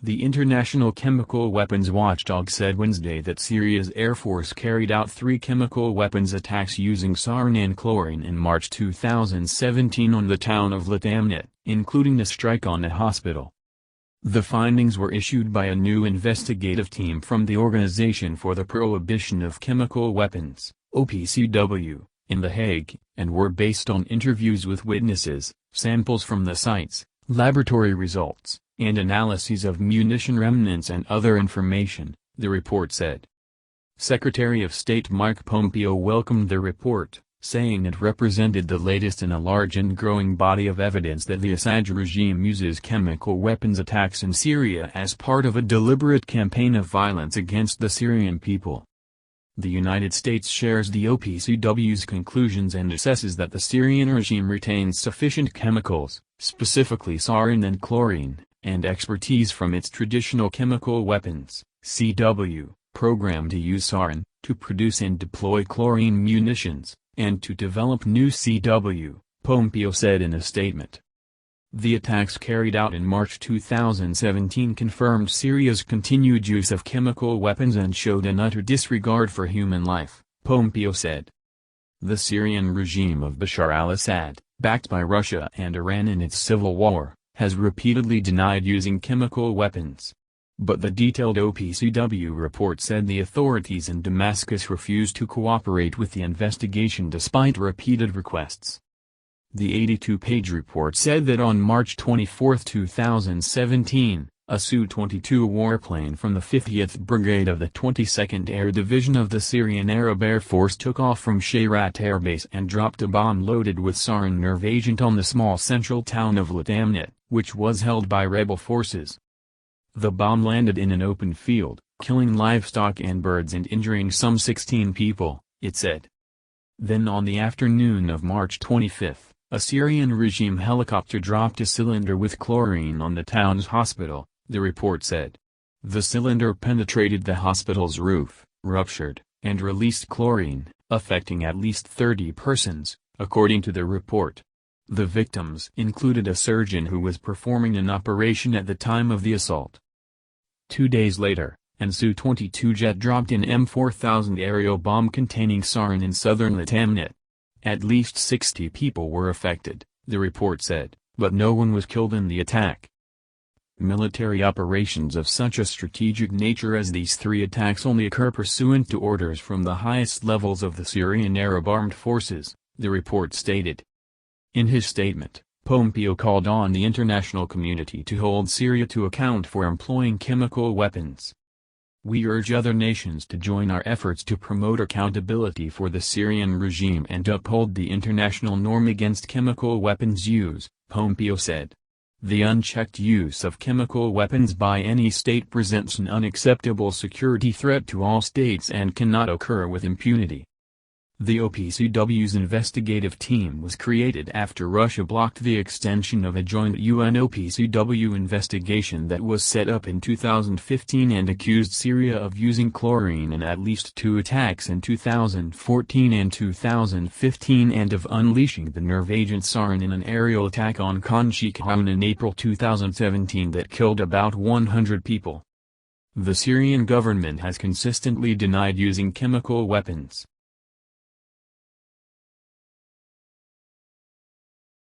The International Chemical Weapons Watchdog said Wednesday that Syria's Air Force carried out 3 chemical weapons attacks using sarin and chlorine in March 2017 on the town of Latamnit, including a strike on a hospital. The findings were issued by a new investigative team from the Organization for the Prohibition of Chemical Weapons, OPCW, in The Hague, and were based on interviews with witnesses, samples from the sites, laboratory results, and analyses of munition remnants and other information, the report said. Secretary of State Mike Pompeo welcomed the report, saying it represented the latest in a large and growing body of evidence that the Assad regime uses chemical weapons attacks in Syria as part of a deliberate campaign of violence against the Syrian people. The United States shares the OPCW's conclusions and assesses that the Syrian regime retains sufficient chemicals, specifically sarin and chlorine, and expertise from its traditional chemical weapons (CW) program to use sarin, to produce and deploy chlorine munitions, and to develop new CW, Pompeo said in a statement. The attacks carried out in March 2017 confirmed Syria's continued use of chemical weapons and showed an utter disregard for human life, Pompeo said. The Syrian regime of Bashar al-Assad, backed by Russia and Iran in its civil war, has repeatedly denied using chemical weapons. But the detailed OPCW report said the authorities in Damascus refused to cooperate with the investigation despite repeated requests. The 82-page report said that on March 24, 2017, a Su-22 warplane from the 50th Brigade of the 22nd Air Division of the Syrian Arab Air Force took off from Shayrat Air Base and dropped a bomb loaded with sarin nerve agent on the small central town of Latamnit, which was held by rebel forces. The bomb landed in an open field, killing livestock and birds and injuring some 16 people, it said. Then on the afternoon of March 25, a Syrian regime helicopter dropped a cylinder with chlorine on the town's hospital, the report said. The cylinder penetrated the hospital's roof, ruptured, and released chlorine, affecting at least 30 persons, according to the report. The victims included a surgeon who was performing an operation at the time of the assault. 2 days later, an Su-22 jet dropped an M4000 aerial bomb containing sarin in southern Latamnit. At least 60 people were affected, the report said, but no one was killed in the attack. Military operations of such a strategic nature as these 3 attacks only occur pursuant to orders from the highest levels of the Syrian Arab Armed Forces, the report stated. In his statement, Pompeo called on the international community to hold Syria to account for employing chemical weapons. We urge other nations to join our efforts to promote accountability for the Syrian regime and uphold the international norm against chemical weapons use, Pompeo said. The unchecked use of chemical weapons by any state presents an unacceptable security threat to all states and cannot occur with impunity. The OPCW's investigative team was created after Russia blocked the extension of a joint UN-OPCW investigation that was set up in 2015 and accused Syria of using chlorine in at least 2 attacks in 2014 and 2015 and of unleashing the nerve agent sarin in an aerial attack on Khan Sheikhoun in April 2017 that killed about 100 people. The Syrian government has consistently denied using chemical weapons.